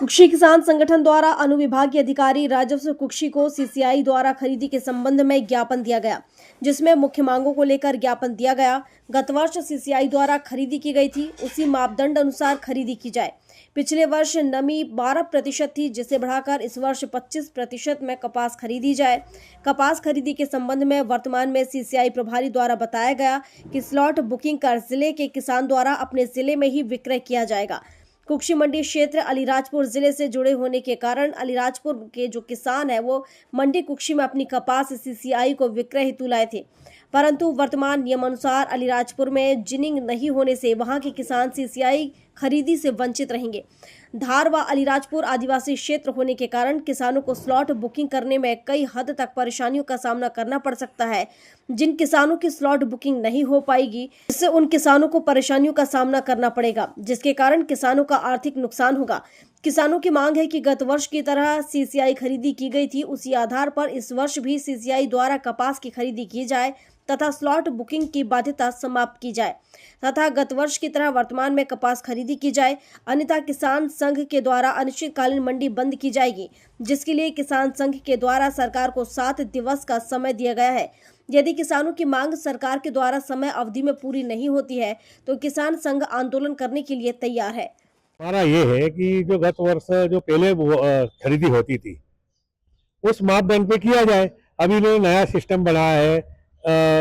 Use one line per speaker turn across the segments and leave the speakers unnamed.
कुक्षी किसान संगठन द्वारा अनुविभागीय अधिकारी राजस्व कुक्षी को सीसीआई द्वारा खरीदी के संबंध में ज्ञापन दिया गया, जिसमें मुख्य मांगों को लेकर ज्ञापन दिया गया। गत वर्ष सीसीआई द्वारा खरीदी की गई थी, उसी मापदंड अनुसार खरीदी की जाए। पिछले वर्ष नमी 12% थी, जिसे बढ़ाकर इस वर्ष 25% में कपास खरीदी जाए। कपास खरीदी के संबंध में वर्तमान में सीसीआई प्रभारी द्वारा बताया गया कि स्लॉट बुकिंग कर जिले के किसान द्वारा अपने जिले में ही विक्रय किया जाएगा। कुक्षी मंडी क्षेत्र अलीराजपुर जिले से जुड़े होने के कारण अलीराजपुर के जो किसान है वो मंडी कुक्षी में अपनी कपास सीसीआई को विक्रय हेतु लाए थे, परंतु वर्तमान नियमानुसार अलीराजपुर में जिनिंग नहीं होने से वहां के किसान सीसीआई खरीदी से वंचित रहेंगे। धार व अलीराजपुर आदिवासी क्षेत्र होने के कारण किसानों को स्लॉट बुकिंग करने में कई हद तक परेशानियों का सामना करना पड़ सकता है। जिन किसानों की स्लॉट बुकिंग नहीं हो पाएगी, इससे उन किसानों को परेशानियों का सामना करना पड़ेगा, जिसके कारण किसानों का आर्थिक नुकसान होगा। किसानों की मांग है कि गत वर्ष की तरह सीसीआई खरीदी की गई थी, उसी आधार पर इस वर्ष भी सीसीआई द्वारा कपास की खरीदी की जाए तथा स्लॉट बुकिंग की बाध्यता समाप्त की जाए तथा गत वर्ष की तरह वर्तमान में कपास खरीदी की जाए। अन्यथा किसान संघ के द्वारा अनिश्चितकालीन मंडी बंद की जाएगी, जिसके लिए किसान संघ के द्वारा सरकार को 7 दिवस का समय दिया गया है। यदि किसानों की मांग सरकार के द्वारा समय अवधि में पूरी नहीं होती है तो किसान संघ आंदोलन करने के लिए तैयार है।
हमारा ये है कि जो गत वर्ष जो पहले खरीदी होती थी उस मापदंड पे किया जाए। अभी इन्होंने नया सिस्टम बनाया है,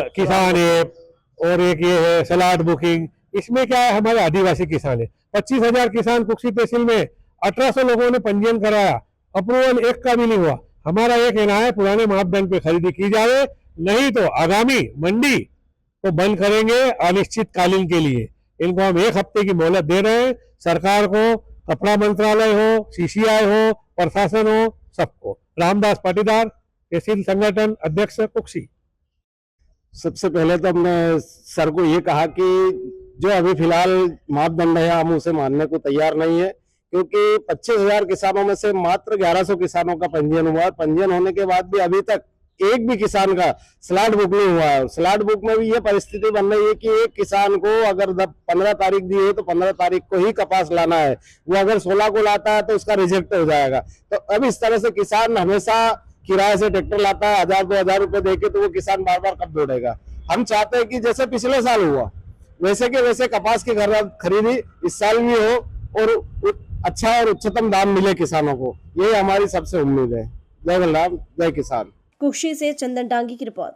किसान ऐप और एक ये है स्लॉट बुकिंग। इसमें क्या है, हमारे आदिवासी किसान है 25,000 किसान कुक्षी तहसील में 1800 लोगों ने पंजीयन कराया, अप्रूवल एक का भी नहीं हुआ। हमारा ये कहना है पुराने मापदंड पे खरीदी की जाए, नहीं तो आगामी मंडी को बंद करेंगे अनिश्चितकालीन के लिए। इनको हम 1 हफ्ते की मोहलत दे रहे हैं, सरकार को, कपड़ा मंत्रालय हो, सीसीआई हो, प्रशासन हो, सबको। रामदास पाटीदार, तहसील संगठन अध्यक्ष कुक्षी।
सबसे पहले तो हमने सर को ये कहा कि जो अभी फिलहाल मापदंड है हम उसे मानने को तैयार नहीं है, क्योंकि 25,000 किसानों में से मात्र 1100 किसानों का पंजीयन हुआ है। पंजीयन होने के बाद भी अभी तक एक भी किसान का स्लॉट बुक नहीं हुआ है। स्लॉट बुक में भी ये परिस्थिति बन रही है कि एक किसान को अगर 15 तारीख दी है तो 15 तारीख को ही कपास लाना है, वो अगर 16 को लाता है तो उसका रिजेक्ट हो जाएगा। तो अब इस तरह से किसान हमेशा किराए से ट्रैक्टर लाता है 1000-2000 रुपए देके, तो वो किसान बार बार कब दौड़ेगा। हम चाहते हैं कि जैसे पिछले साल हुआ वैसे के वैसे कपास की खरीदी इस साल भी हो और अच्छा और उच्चतम दाम मिले किसानों को, ये हमारी सबसे उम्मीद है। जय बलराम, जय किसान।
कुक्षी से चंदन डांगी की रिपोर्ट।